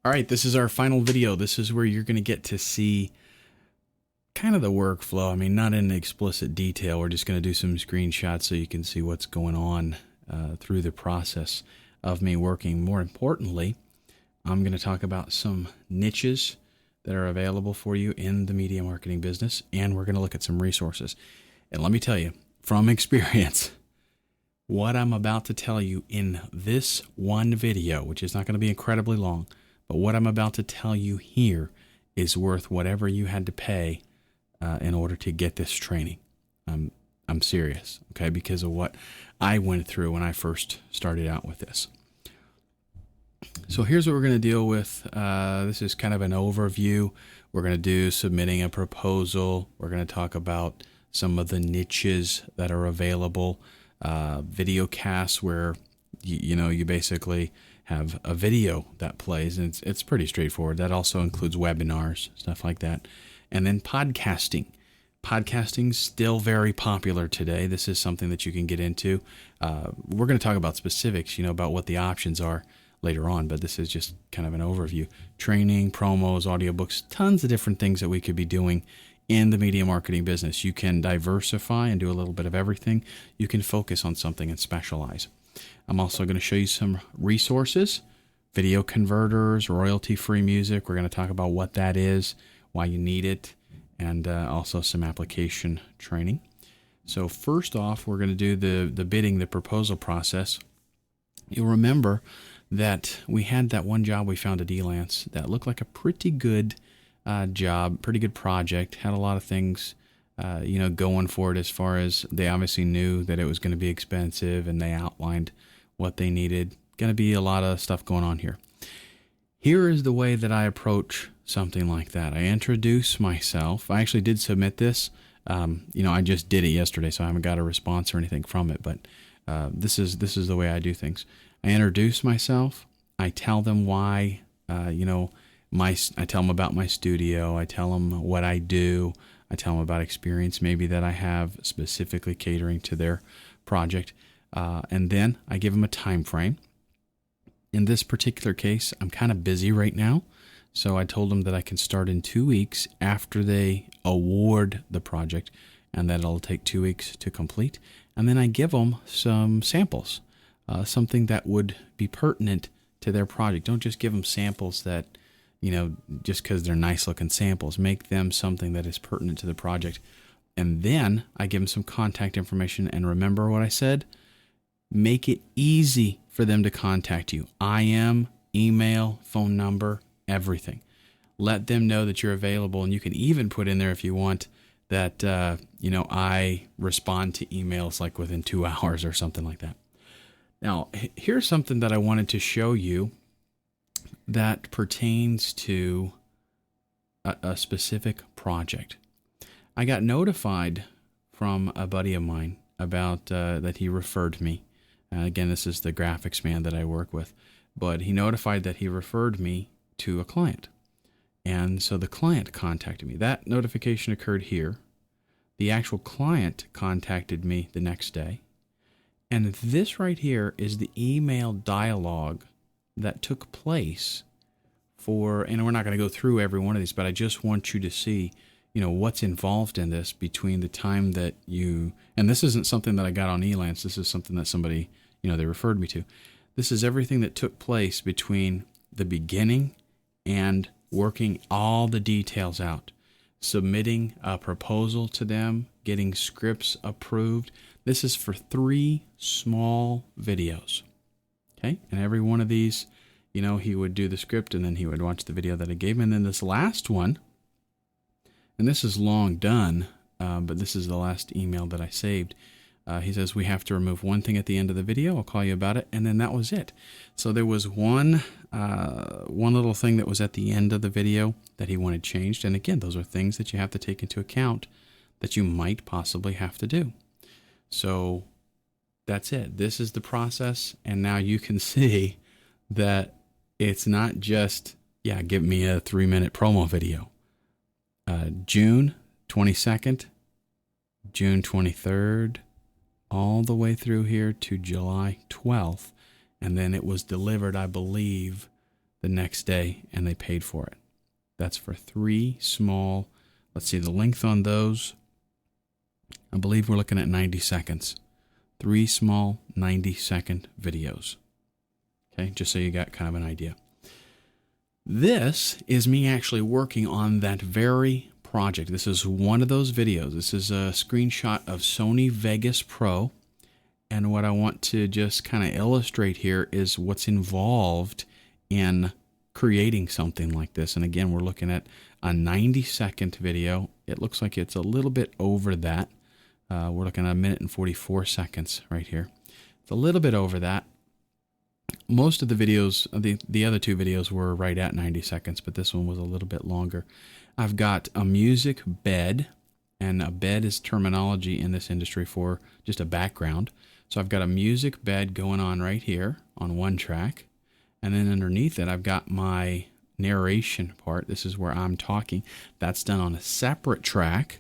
All right, this is our final video. This is where you're going to get to see kind of the workflow. I mean, not in explicit detail. We're just going to do some screenshots so you can see what's going on through the process of me working. More importantly, I'm going to talk about some niches that are available for you in the media marketing business, and we're going to look at some resources. And let me tell you, from experience, what I'm about to tell you in this one video, which is not going to be incredibly long, but what I'm about to tell you here is worth whatever you had to pay in order to get this training. I'm serious, okay, because of what I went through when I first started out with this. So here's what we're going to deal with. This is kind of an overview. We're going to do submitting a proposal. We're going to talk about some of the niches that are available. Video casts where you basically have a video that plays, and it's pretty straightforward. That also includes webinars, stuff like that. And then podcasting. Podcasting's still very popular today. This is something that you can get into. We're going to talk about specifics, about what the options are later on, but this is just kind of an overview. Training, promos, audiobooks, tons of different things that we could be doing in the media marketing business. You can diversify and do a little bit of everything. You can focus on something and specialize. I'm also going to show you some resources, video converters, royalty-free music. We're going to talk about what that is, why you need it, and also some application training. So first off, we're going to do the bidding, the proposal process. You'll remember that we had that one job we found at Elance that looked like a pretty good job, pretty good project, had a lot of things going for it as far as they obviously knew that it was going to be expensive, and they outlined what they needed. Going to be a lot of stuff going on here. Here is the way that I approach something like that. I introduce myself. I actually did submit this. I just did it yesterday, so I haven't got a response or anything from it, but this is the way I do things. I introduce myself. I tell them why, I tell them about my studio. I tell them what I do. I tell them about experience maybe that I have specifically catering to their project. And then I give them a time frame. In this particular case, I'm kind of busy right now. So I told them that I can start in 2 weeks after they award the project, and that it'll take 2 weeks to complete. And then I give them some samples, something that would be pertinent to their project. Don't just give them samples that, just because they're nice looking samples. Make them something that is pertinent to the project. And then I give them some contact information. And remember what I said? Make it easy for them to contact you. IM, email, phone number, everything. Let them know that you're available. And you can even put in there, if you want, that, I respond to emails like within 2 hours or something like that. Now, here's something that I wanted to show you that pertains to a specific project. I got notified from a buddy of mine about that he referred me. Again, this is the graphics man that I work with, but he notified that he referred me to a client. And so the client contacted me. That notification occurred here. The actual client contacted me the next day. And this right here is the email dialogue that took place and we're not going to go through every one of these, but I just want you to see, what's involved in this between the time that and this isn't something that I got on Elance. This is something that somebody, they referred me to. This is everything that took place between the beginning and working all the details out, submitting a proposal to them, getting scripts approved. This is for 3 small videos. Okay. And every one of these, he would do the script and then he would watch the video that I gave him. And then this last one, and this is long done, but this is the last email that I saved. He says, we have to remove one thing at the end of the video. I'll call you about it. And then that was it. So there was one little thing that was at the end of the video that he wanted changed. And again, those are things that you have to take into account that you might possibly have to do. So that's it. This is the process. And now you can see that it's not just, give me a 3-minute promo video. June 22nd, June 23rd, all the way through here to July 12th. And then it was delivered, I believe, the next day, and they paid for it. That's for 3 small, let's see, the length on those, I believe we're looking at 90 seconds. 3 small 90-second videos. Okay, just so you got kind of an idea. This is me actually working on that very project. This is one of those videos. This is a screenshot of Sony Vegas Pro. And what I want to just kind of illustrate here is what's involved in creating something like this. And again, we're looking at a 90-second video. It looks like it's a little bit over that. We're looking at 1 minute and 44 seconds right here. It's a little bit over that. Most of the videos, the other 2 videos were right at 90 seconds, but this one was a little bit longer. I've got a music bed, and a bed is terminology in this industry for just a background. So I've got a music bed going on right here on one track, and then underneath it I've got my narration part. This is where I'm talking. That's done on a separate track,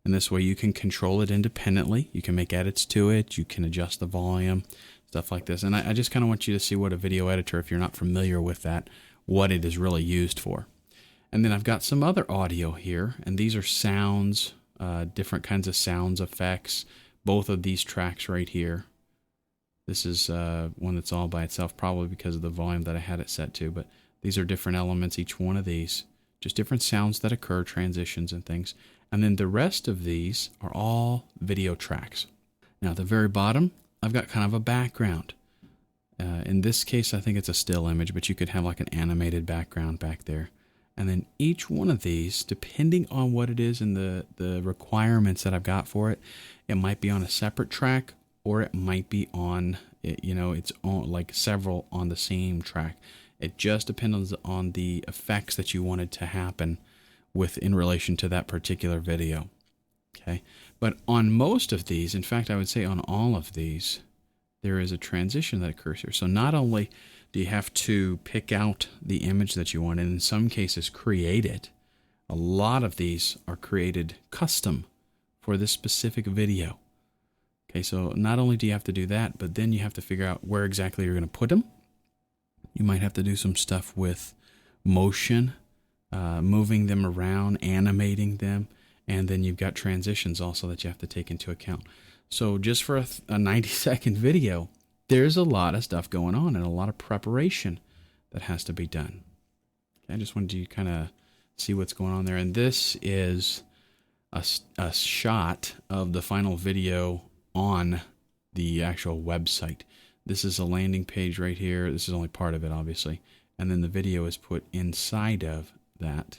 and this way you can control it independently. You can make edits to it. You can adjust the volume, stuff like this. And I just kind of want you to see what a video editor, if you're not familiar with that, what it is really used for. And then I've got some other audio here, and these are sounds, different kinds of sounds, effects. Both of these tracks right here. This is one that's all by itself, probably because of the volume that I had it set to, but these are different elements, each one of these. Just different sounds that occur, transitions and things. And then the rest of these are all video tracks. Now at the very bottom, I've got kind of a background. In this case, I think it's a still image, but you could have like an animated background back there. And then each one of these, depending on what it is and the requirements that I've got for it, it might be on a separate track, or it might be on, it's on like several on the same track. It just depends on the effects that you wanted to happen in relation to that particular video. Okay, but on most of these, in fact, I would say on all of these, there is a transition that occurs here. So not only do you have to pick out the image that you want, and in some cases create it, a lot of these are created custom for this specific video. Okay, so not only do you have to do that, but then you have to figure out where exactly you're going to put them. You might have to do some stuff with motion, moving them around, animating them, and then you've got transitions also that you have to take into account. So just for a 90-second video, there's a lot of stuff going on and a lot of preparation that has to be done. Okay, I just wanted you to kind of see what's going on there. And this is a shot of the final video on the actual website. This is a landing page right here. This is only part of it, obviously. And then the video is put inside of that.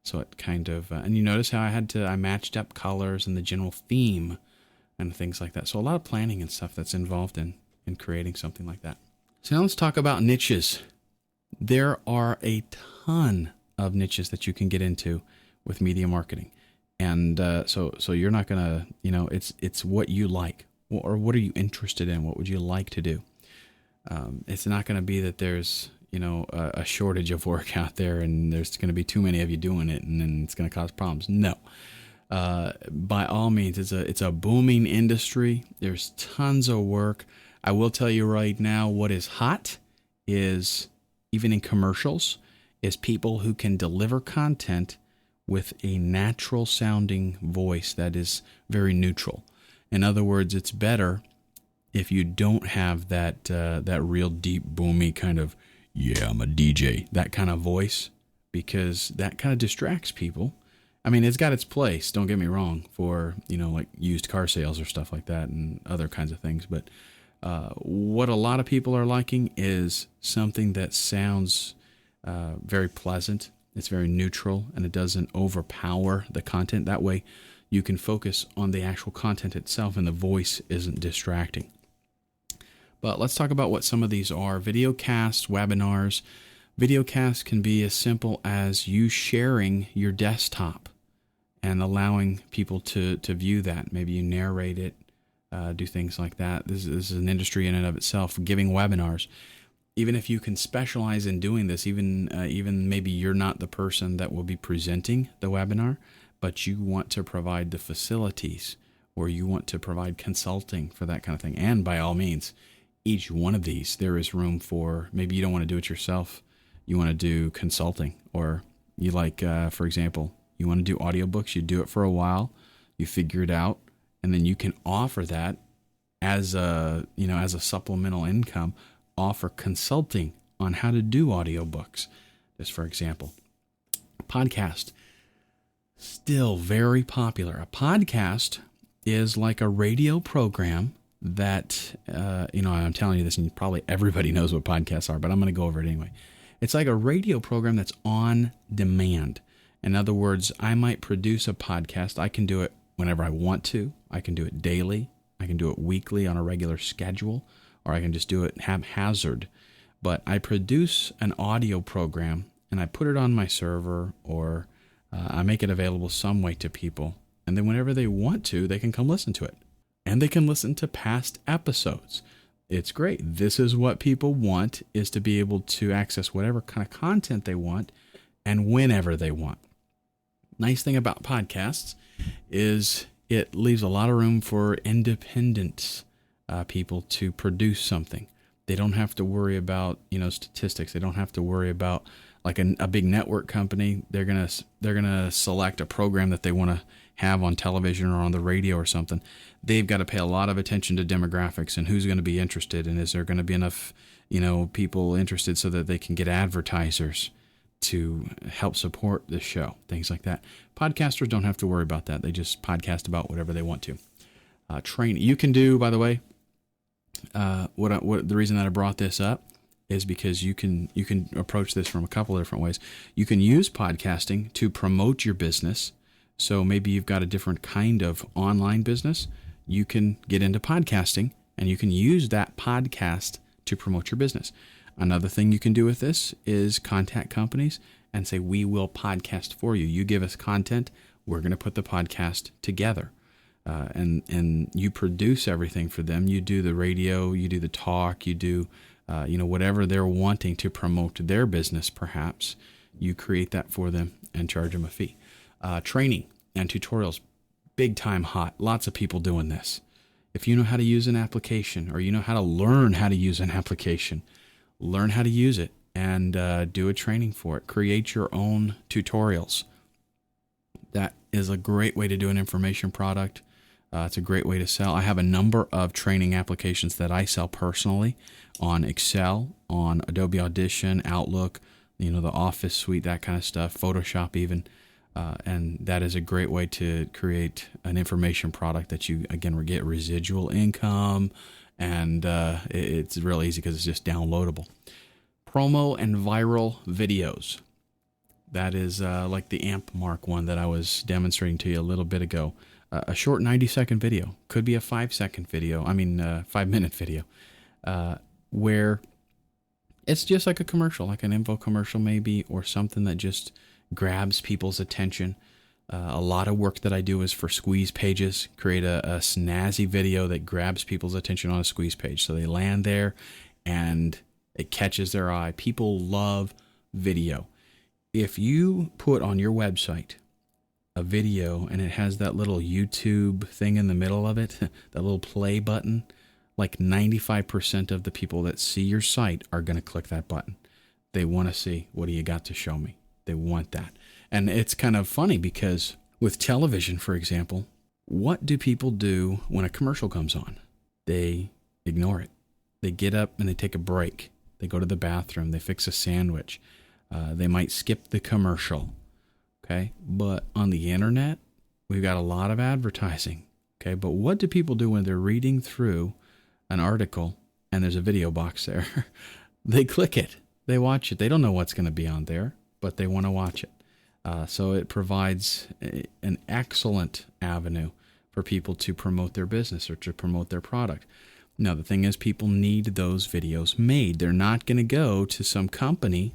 So it kind of, and you notice how I matched up colors and the general theme and things like that. So a lot of planning and stuff that's involved in creating something like that. So now let's talk about niches. There are a ton of niches that you can get into with media marketing. And so you're not going to, it's what you like, or what are you interested in? What would you like to do? It's not going to be that there's, a shortage of work out there and there's going to be too many of you doing it and then it's going to cause problems. No. By all means, it's a booming industry. There's tons of work. I will tell you right now, what is hot is, even in commercials, is people who can deliver content with a natural sounding voice that is very neutral. In other words, it's better if you don't have that real deep, boomy kind of, yeah, I'm a DJ, that kind of voice, because that kind of distracts people. I mean, it's got its place, don't get me wrong, for, like used car sales or stuff like that and other kinds of things. But what a lot of people are liking is something that sounds very pleasant. It's very neutral, and it doesn't overpower the content. That way you can focus on the actual content itself and the voice isn't distracting. But let's talk about what some of these are. Videocasts, webinars. Videocasts can be as simple as you sharing your desktop and allowing people to view that. Maybe you narrate it, do things like that. This is an industry in and of itself, giving webinars. Even if you can specialize in doing this, even maybe you're not the person that will be presenting the webinar, but you want to provide the facilities, or you want to provide consulting for that kind of thing. And by all means, each one of these, there is room for, maybe you don't want to do it yourself. you want to do consulting, or you like, for example, you want to do audiobooks. You do it for a while, you figure it out, and then you can offer that as as a supplemental income, offer consulting on how to do audiobooks. Just for example, podcast, still very popular. A podcast is like a radio program that, I'm telling you this, and probably everybody knows what podcasts are, but I'm going to go over it anyway. It's like a radio program that's on demand. In other words, I might produce a podcast. I can do it whenever I want to. I can do it daily. I can do it weekly on a regular schedule, or I can just do it haphazard. But I produce an audio program and I put it on my server, or I make it available some way to people. And then whenever they want to, they can come listen to it. And they can listen to past episodes. It's great. This is what people want, is to be able to access whatever kind of content they want and whenever they want. Nice thing about podcasts is it leaves a lot of room for independent people to produce something. They don't have to worry about, statistics. They don't have to worry about like a big network company. They're gonna select a program that they want to have on television or on the radio or something. They've got to pay a lot of attention to demographics and who's going to be interested, and is there going to be enough, people interested so that they can get advertisers to help support the show, things like that. Podcasters don't have to worry about that. They just podcast about whatever they want to. Training you can do, by the way. What the reason that I brought this up is because you can approach this from a couple of different ways. You can use podcasting to promote your business. So maybe you've got a different kind of online business. You can get into podcasting, and you can use that podcast to promote your business. Another thing you can do with this is contact companies and say, we will podcast for you. You give us content, we're going to put the podcast together. And you produce everything for them. You do the radio, you do the talk, you do, whatever they're wanting to promote their business, perhaps. You create that for them and charge them a fee. Training and tutorials, big time hot. Lots of people doing this. If you know how to use an application, or you know how to learn how to use an application, learn how to use it and do a training for it. Create your own tutorials. That is a great way to do an information product. It's a great way to sell. I have a number of training applications that I sell personally on Excel, on Adobe Audition, Outlook, the Office suite, that kind of stuff, Photoshop even. And that is a great way to create an information product that you, again, get residual income. And it's real easy because it's just downloadable. Promo and viral videos. That is like the Amp Mark one that I was demonstrating to you a little bit ago. A short 90-second video. Could be a 5-second video. 5-minute video. Where it's just like a commercial, like an info commercial maybe, or something that just grabs people's attention. A lot of work that I do is for squeeze pages. Create a snazzy video that grabs people's attention on a squeeze page. So they land there and it catches their eye. People love video. If you put on your website a video and it has that little YouTube thing in the middle of it, that little play button, like 95% of the people that see your site are going to click that button. They want to see, what do you got to show me? They want that. And it's kind of funny because with television, for example, what do people do when a commercial comes on? They ignore it. They get up and they take a break. They go to the bathroom. They fix a sandwich. They might skip the commercial. Okay. But on the internet, we've got a lot of advertising. Okay. But what do people do when they're reading through an article and there's a video box there? They click it. They watch it. They don't know what's going to be on there, but they want to watch it. So it provides an excellent avenue for people to promote their business or to promote their product. Now, the thing is, people need those videos made. They're not going to go to some company,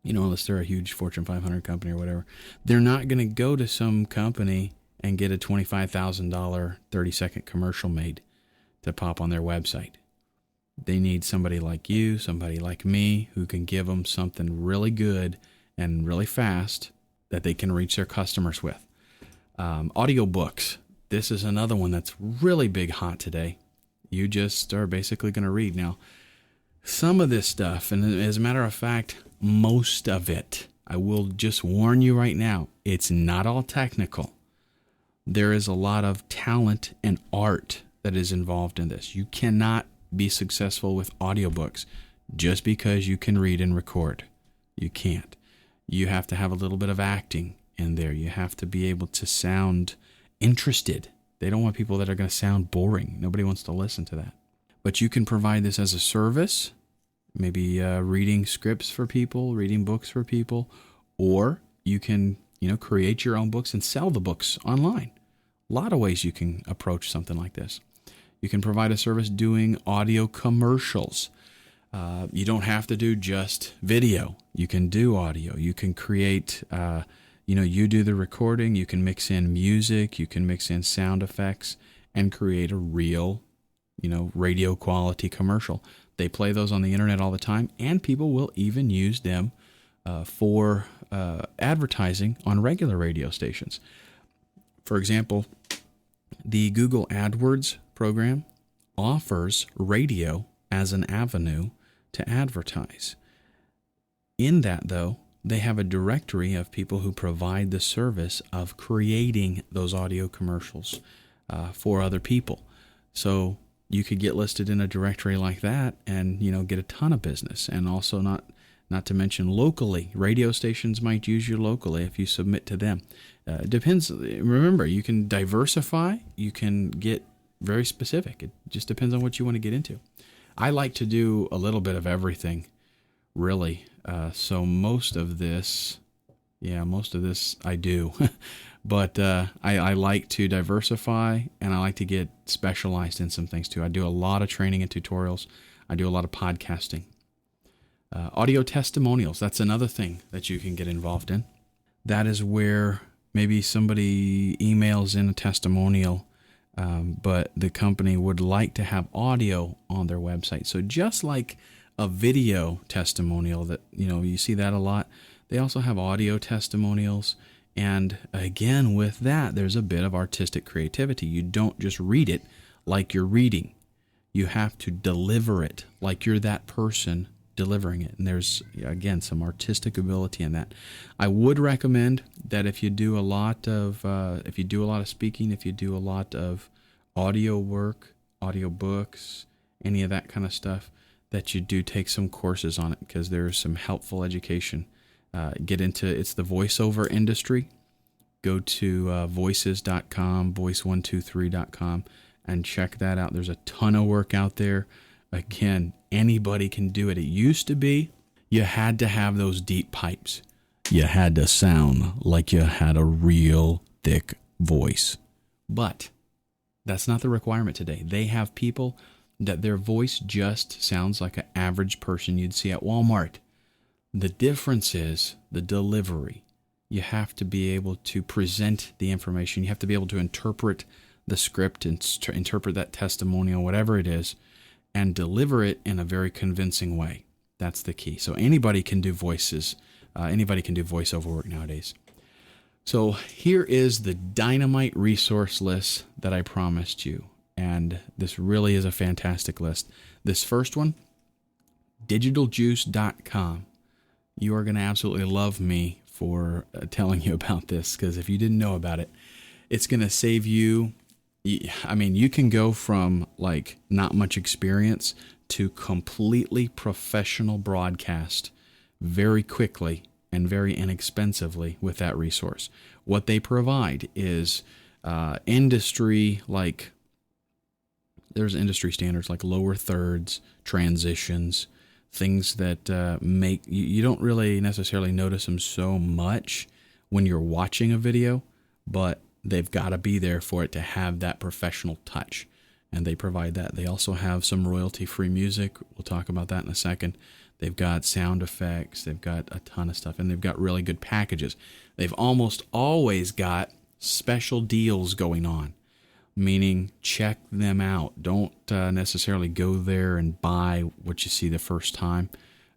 unless they're a huge Fortune 500 company or whatever. They're not going to go to some company and get a $25,000 30-second commercial made to pop on their website. They need somebody like you, somebody like me, who can give them something really good and really fast that they can reach their customers with. Audiobooks. This is another one that's really big hot today. You just are basically going to read. Now, some of this stuff, and as a matter of fact, most of it. I will just warn you right now, it's not all technical. There is a lot of talent and art that is involved in this. You cannot be successful with audiobooks just because you can read and record. You can't. You have to have a little bit of acting in there. You have to be able to sound interested. They don't want people that are going to sound boring. Nobody wants to listen to that. But you can provide this as a service, maybe reading scripts for people, reading books for people, or you can, create your own books and sell the books online. A lot of ways you can approach something like this. You can provide a service doing audio commercials. You don't have to do just video. You can do audio. You can create, you do the recording. You can mix in music. You can mix in sound effects and create a real, radio quality commercial. They play those on the internet all the time, and people will even use them for advertising on regular radio stations. For example, the Google AdWords program offers radio as an avenue to advertise. In that, though, they have a directory of people who provide the service of creating those audio commercials for other people. So you could get listed in a directory like that and, get a ton of business. And also not to mention locally, radio stations might use you locally if you submit to them. It depends. Remember, you can diversify. You can get very specific. It just depends on what you want to get into. I like to do a little bit of everything, really. So most of this I do. But I like to diversify, and I like to get specialized in some things too. I do a lot of training and tutorials. I do a lot of podcasting. Audio testimonials, that's another thing that you can get involved in. That is where maybe somebody emails in a testimonial, but the company would like to have audio on their website. So just like a video testimonial that, you see that a lot, they also have audio testimonials. And again, with that, there's a bit of artistic creativity. You don't just read it like you're reading. You have to deliver it like you're that person delivering it. And there's, again, some artistic ability in that. I would recommend that if you do a lot of speaking, if you do a lot of audio work, audio books, any of that kind of stuff, that you do take some courses on it, because there's some helpful education. It's the voiceover industry. Go to voices.com, voice123.com, and check that out. There's a ton of work out there. Again, anybody can do it. It used to be you had to have those deep pipes. You had to sound like you had a real thick voice. But that's not the requirement today. They have people that their voice just sounds like an average person you'd see at Walmart. The difference is the delivery. You have to be able to present the information. You have to be able to interpret the script and interpret that testimonial, whatever it is, and deliver it in a very convincing way. That's the key. So anybody can do voices. Anybody can do voiceover work nowadays. So here is the dynamite resource list that I promised you. And this really is a fantastic list. This first one, digitaljuice.com. You are going to absolutely love me for telling you about this, because if you didn't know about it, it's going to save you. You can go from like not much experience to completely professional broadcast very quickly and very inexpensively with that resource. What they provide is industry, like there's industry standards like lower thirds, transitions, things that make you don't really necessarily notice them so much when you're watching a video, but they've got to be there for it to have that professional touch, and they provide that. They also have some royalty-free music. We'll talk about that in a second. They've got sound effects. They've got a ton of stuff, and they've got really good packages. They've almost always got special deals going on, meaning check them out. Don't necessarily go there and buy what you see the first time.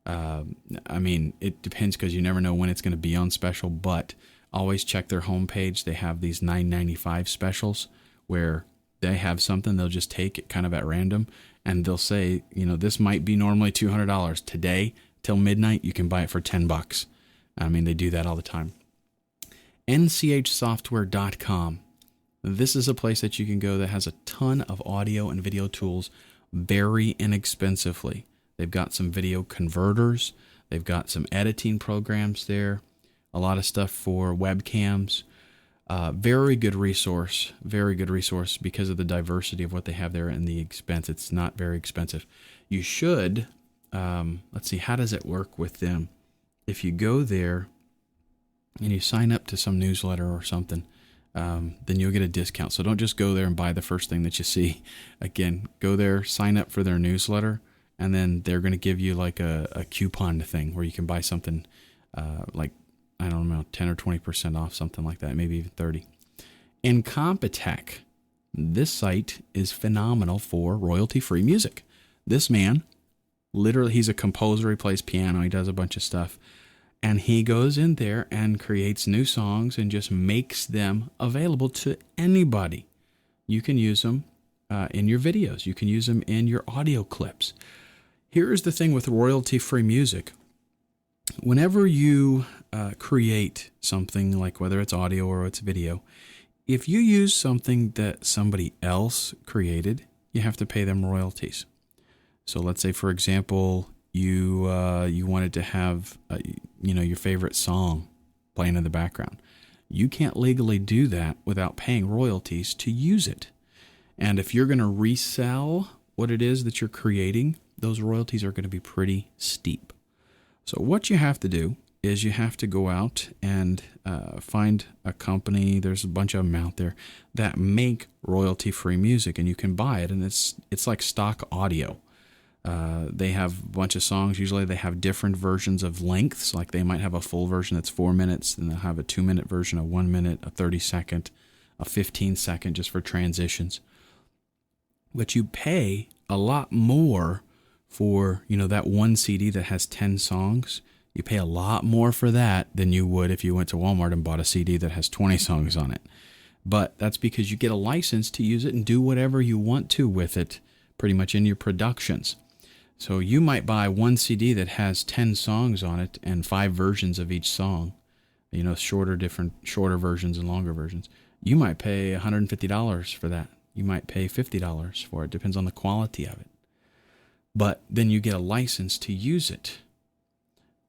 It depends, because you never know when it's going to be on special, but always check their homepage. They have these $9.95 specials where they have something, they'll just take it kind of at random, and they'll say, this might be normally $200. Today, till midnight, you can buy it for $10. I mean, they do that all the time. nchsoftware.com. This is a place that you can go that has a ton of audio and video tools very inexpensively. They've got some video converters. They've got some editing programs there. A lot of stuff for webcams. Very good resource because of the diversity of what they have there and the expense. It's not very expensive. You should, let's see, how does it work with them? If you go there and you sign up to some newsletter or something, then you'll get a discount. So don't just go there and buy the first thing that you see. Again, go there, sign up for their newsletter, and then they're going to give you like a coupon thing where you can buy something like, I don't know, 10 or 20% off, something like that, maybe even 30. Incompetech. This site is phenomenal for royalty-free music. This man, literally, he's a composer. He plays piano. He does a bunch of stuff. And he goes in there and creates new songs and just makes them available to anybody. You can use them in your videos. You can use them in your audio clips. Here's the thing with royalty-free music. Whenever you create something, like whether it's audio or it's video, if you use something that somebody else created, you have to pay them royalties. So let's say, for example, you wanted to have your favorite song playing in the background. You can't legally do that without paying royalties to use it. And if you're going to resell what it is that you're creating, those royalties are going to be pretty steep. So what you have to do is you have to go out and find a company. There's a bunch of them out there that make royalty-free music, and you can buy it. And it's like stock audio. They have a bunch of songs. Usually they have different versions of lengths. Like they might have a full version that's 4 minutes, then they'll have a 2-minute version, a 1 minute, a 30-second, a 15-second just for transitions. But you pay a lot more for, that one CD that has 10 songs. You pay a lot more for that than you would if you went to Walmart and bought a CD that has 20 songs on it. But that's because you get a license to use it and do whatever you want to with it, pretty much in your productions. So you might buy one CD that has 10 songs on it and 5 versions of each song, shorter versions and longer versions. You might pay $150 for that. You might pay $50 for it. Depends on the quality of it. But then you get a license to use it.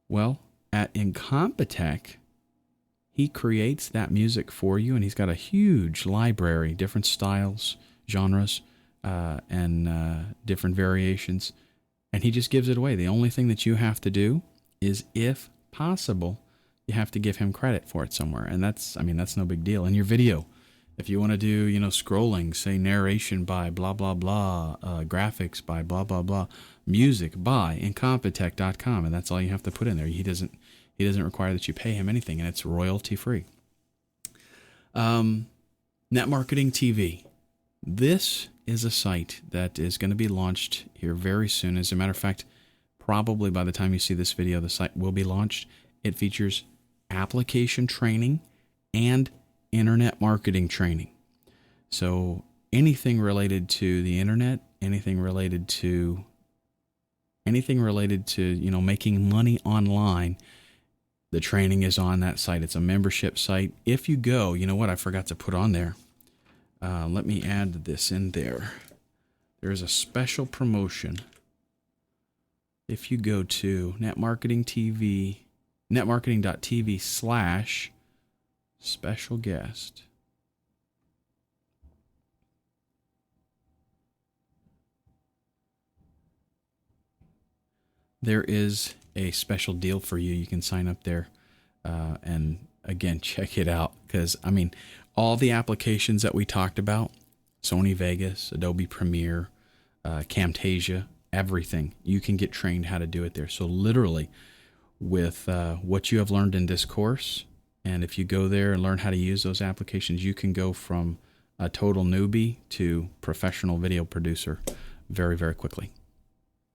Well, at Incompetech, he creates that music for you, and he's got a huge library, different styles, genres, and different variations. And he just gives it away. The only thing that you have to do is, if possible, you have to give him credit for it somewhere. And that's no big deal. In your video, if you want to do, scrolling, say narration by blah, blah, blah, graphics by blah, blah, blah, music by Incompetech.com, and that's all you have to put in there. He doesn't require that you pay him anything, and it's royalty free. Net Marketing TV. This is a site that is going to be launched here very soon. As a matter of fact, probably by the time you see this video, the site will be launched. It features application training and internet marketing training. So anything related to the internet, anything related to making money online, the training is on that site. It's a membership site. If you go, I forgot to put on there. Let me add this in there. There's a special promotion. If you go to netmarketing.tv/special guest, there is a special deal for you. You can sign up there and again, check it out, because all the applications that we talked about, Sony Vegas, Adobe Premiere, Camtasia, everything, you can get trained how to do it there. So literally, with what you have learned in this course, and if you go there and learn how to use those applications, you can go from a total newbie to professional video producer very, very quickly.